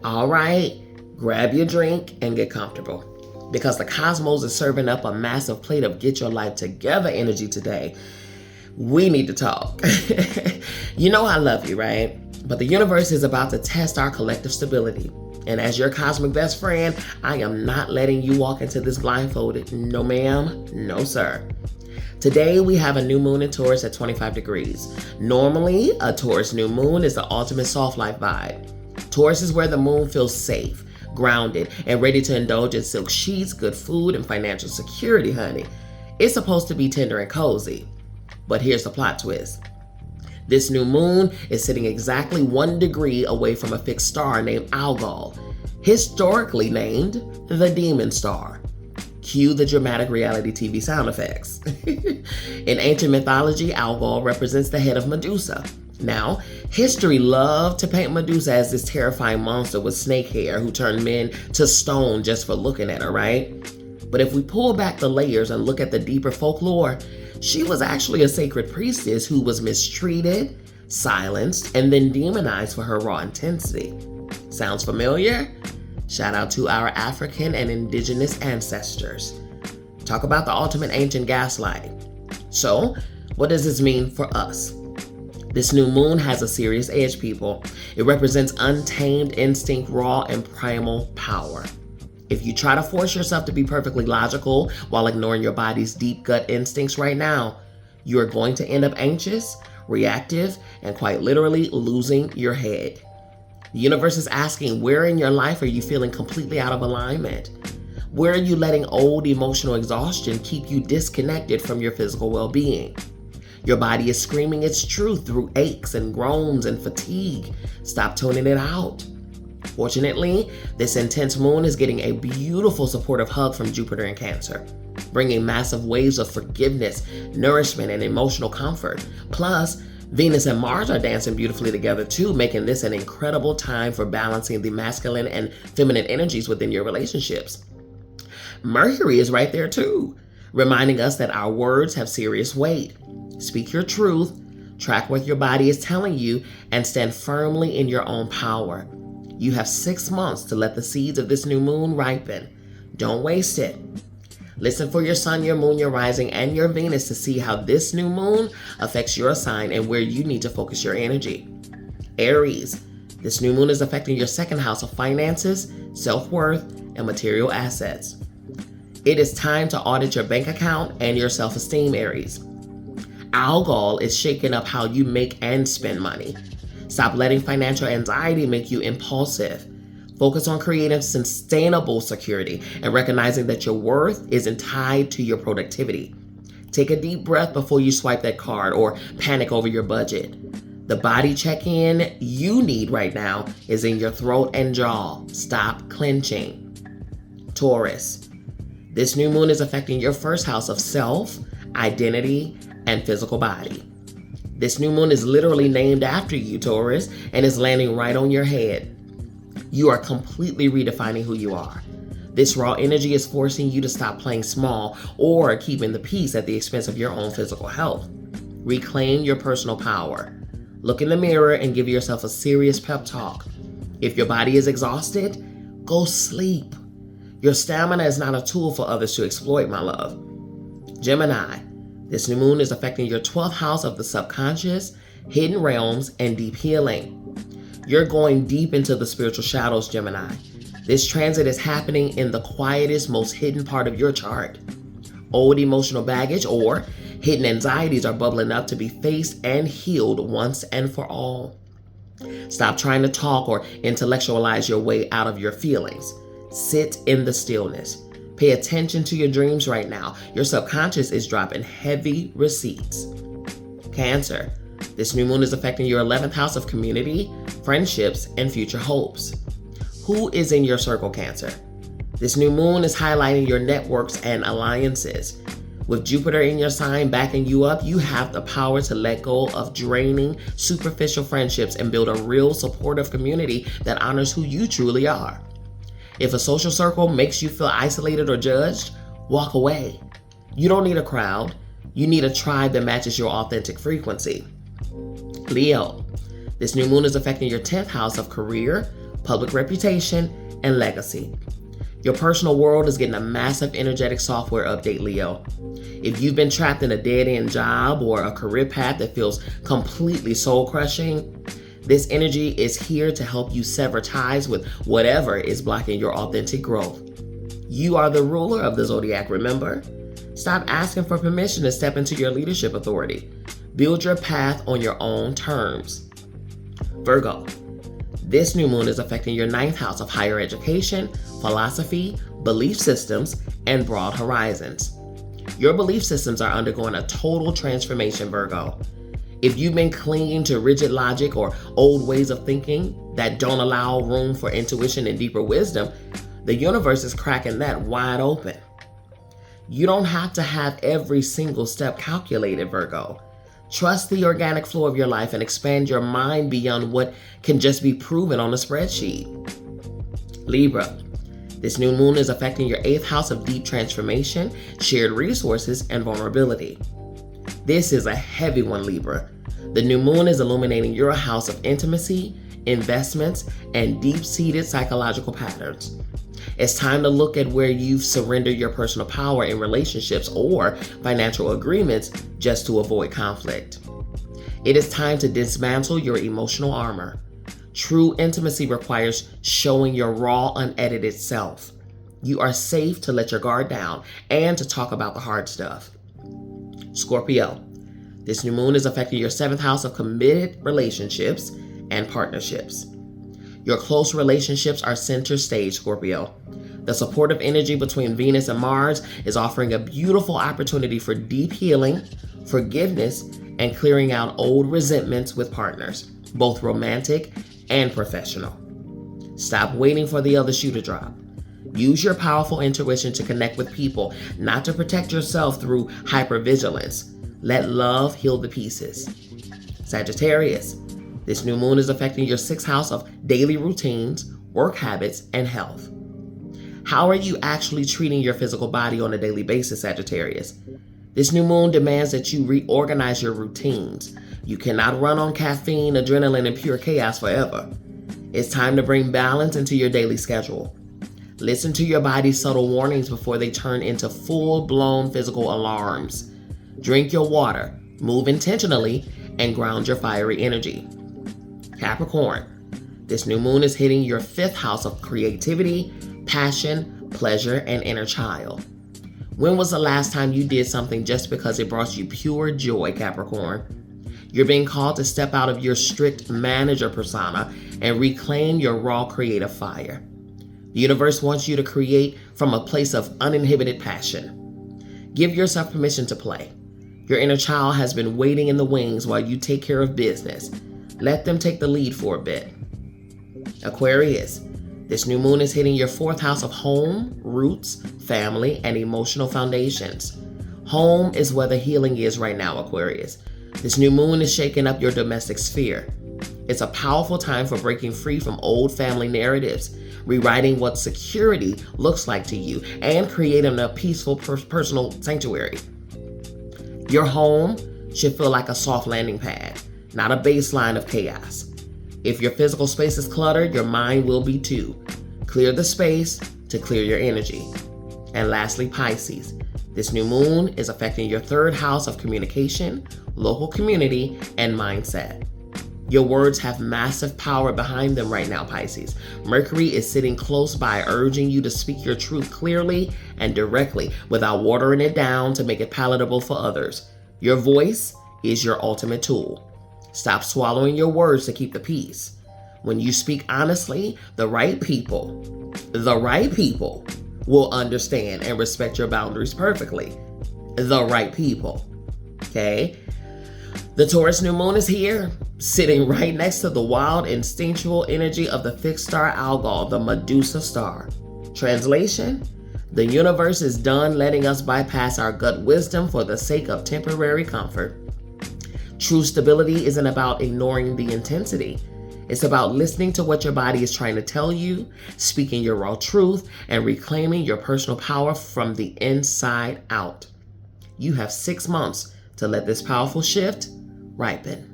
All right, grab your drink and get comfortable, because the cosmos is serving up a massive plate of get your life together energy today. We need to talk. You know I love you, right? But the universe is about to test our collective stability. And as your cosmic best friend, I am not letting you walk into this blindfolded. No ma'am, no sir. Today we have a new moon in Taurus at 25 degrees. Normally, a Taurus new moon is the ultimate soft life vibe. Taurus is where the moon feels safe, grounded, and ready to indulge in silk sheets, good food, and financial security, honey. It's supposed to be tender and cozy. But here's the plot twist. This new moon is sitting exactly 1 degree away from a fixed star named Algol, historically named the Demon Star. Cue the dramatic reality TV sound effects. In ancient mythology, Algol represents the head of Medusa. Now, history loved to paint Medusa as this terrifying monster with snake hair who turned men to stone just for looking at her, right? But if we pull back the layers and look at the deeper folklore, she was actually a sacred priestess who was mistreated, silenced, and then demonized for her raw intensity. Sounds familiar? Shout out to our African and indigenous ancestors. Talk about the ultimate ancient gaslighting. So, what does this mean for us? This new moon has a serious edge, people. It represents untamed instinct, raw, and primal power. If you try to force yourself to be perfectly logical while ignoring your body's deep gut instincts right now, you are going to end up anxious, reactive, and quite literally losing your head. The universe is asking, where in your life are you feeling completely out of alignment? Where are you letting old emotional exhaustion keep you disconnected from your physical well-being? Your body is screaming its truth through aches and groans and fatigue. Stop tuning it out. Fortunately, this intense moon is getting a beautiful supportive hug from Jupiter in Cancer, bringing massive waves of forgiveness, nourishment, and emotional comfort. Plus, Venus and Mars are dancing beautifully together too, making this an incredible time for balancing the masculine and feminine energies within your relationships. Mercury is right there too, reminding us that our words have serious weight. Speak your truth, track what your body is telling you, and stand firmly in your own power. You have 6 months to let the seeds of this new moon ripen. Don't waste it. Listen for your sun, your moon, your rising, and your Venus to see how this new moon affects your sign and where you need to focus your energy. Aries, this new moon is affecting your second house of finances, self-worth, and material assets. It is time to audit your bank account and your self-esteem, Aries. Algol is shaking up how you make and spend money. Stop letting financial anxiety make you impulsive. Focus on creating sustainable security and recognizing that your worth isn't tied to your productivity. Take a deep breath before you swipe that card or panic over your budget. The body check-in you need right now is in your throat and jaw. Stop clenching. Taurus, this new moon is affecting your first house of self, identity, and physical body. This new moon is literally named after you, Taurus, and is landing right on your head. You are completely redefining who you are. This raw energy is forcing you to stop playing small or keeping the peace at the expense of your own physical health. Reclaim your personal power. Look in the mirror and give yourself a serious pep talk. If your body is exhausted, go sleep. Your stamina is not a tool for others to exploit, my love. Gemini, this new moon is affecting your 12th house of the subconscious, hidden realms, and deep healing. You're going deep into the spiritual shadows, Gemini. This transit is happening in the quietest, most hidden part of your chart. Old emotional baggage or hidden anxieties are bubbling up to be faced and healed once and for all. Stop trying to talk or intellectualize your way out of your feelings. Sit in the stillness. Pay attention to your dreams right now. Your subconscious is dropping heavy receipts. Cancer, this new moon is affecting your 11th house of community, friendships, and future hopes. Who is in your circle, Cancer? This new moon is highlighting your networks and alliances. With Jupiter in your sign backing you up, you have the power to let go of draining, superficial friendships and build a real supportive community that honors who you truly are. If a social circle makes you feel isolated or judged, walk away. You don't need a crowd. You need a tribe that matches your authentic frequency. Leo, this new moon is affecting your 10th house of career, public reputation, and legacy. Your personal world is getting a massive energetic software update, Leo. If you've been trapped in a dead-end job or a career path that feels completely soul-crushing, this energy is here to help you sever ties with whatever is blocking your authentic growth. You are the ruler of the zodiac, remember? Stop asking for permission to step into your leadership authority. Build your path on your own terms. Virgo, this new moon is affecting your 9th house of higher education, philosophy, belief systems, and broad horizons. Your belief systems are undergoing a total transformation, Virgo. If you've been clinging to rigid logic or old ways of thinking that don't allow room for intuition and deeper wisdom, the universe is cracking that wide open. You don't have to have every single step calculated, Virgo. Trust the organic flow of your life and expand your mind beyond what can just be proven on a spreadsheet. Libra, this new moon is affecting your 8th house of deep transformation, shared resources, and vulnerability. This is a heavy one, Libra. The new moon is illuminating your house of intimacy, investments, and deep-seated psychological patterns. It's time to look at where you've surrendered your personal power in relationships or financial agreements just to avoid conflict. It is time to dismantle your emotional armor. True intimacy requires showing your raw, unedited self. You are safe to let your guard down and to talk about the hard stuff. Scorpio, this new moon is affecting your 7th house of committed relationships and partnerships. Your close relationships are center stage, Scorpio. The supportive energy between Venus and Mars is offering a beautiful opportunity for deep healing, forgiveness, and clearing out old resentments with partners, both romantic and professional. Stop waiting for the other shoe to drop. Use your powerful intuition to connect with people, not to protect yourself through hypervigilance. Let love heal the pieces. Sagittarius, this new moon is affecting your 6th house of daily routines, work habits, and health. How are you actually treating your physical body on a daily basis, Sagittarius? This new moon demands that you reorganize your routines. You cannot run on caffeine, adrenaline, and pure chaos forever. It's time to bring balance into your daily schedule. Listen to your body's subtle warnings before they turn into full-blown physical alarms. Drink your water, move intentionally, and ground your fiery energy. Capricorn, this new moon is hitting your 5th house of creativity, passion, pleasure, and inner child. When was the last time you did something just because it brought you pure joy, Capricorn? You're being called to step out of your strict manager persona and reclaim your raw creative fire. The universe wants you to create from a place of uninhibited passion. Give yourself permission to play. Your inner child has been waiting in the wings while you take care of business. Let them take the lead for a bit. Aquarius, this new moon is hitting your 4th house of home, roots, family, and emotional foundations. Home is where the healing is right now, Aquarius. This new moon is shaking up your domestic sphere. It's a powerful time for breaking free from old family narratives, rewriting what security looks like to you, and creating a peaceful personal sanctuary. Your home should feel like a soft landing pad, not a baseline of chaos. If your physical space is cluttered, your mind will be too. Clear the space to clear your energy. And lastly, Pisces. This new moon is affecting your 3rd house of communication, local community, and mindset. Your words have massive power behind them right now, Pisces. Mercury is sitting close by, urging you to speak your truth clearly and directly without watering it down to make it palatable for others. Your voice is your ultimate tool. Stop swallowing your words to keep the peace. When you speak honestly, the right people will understand and respect your boundaries perfectly. The right people, okay? The Taurus New Moon is here, sitting right next to the wild, instinctual energy of the fixed star Algol, the Medusa star. Translation: the universe is done letting us bypass our gut wisdom for the sake of temporary comfort. True stability isn't about ignoring the intensity. It's about listening to what your body is trying to tell you, speaking your raw truth, and reclaiming your personal power from the inside out. You have 6 months to let this powerful shift ripen.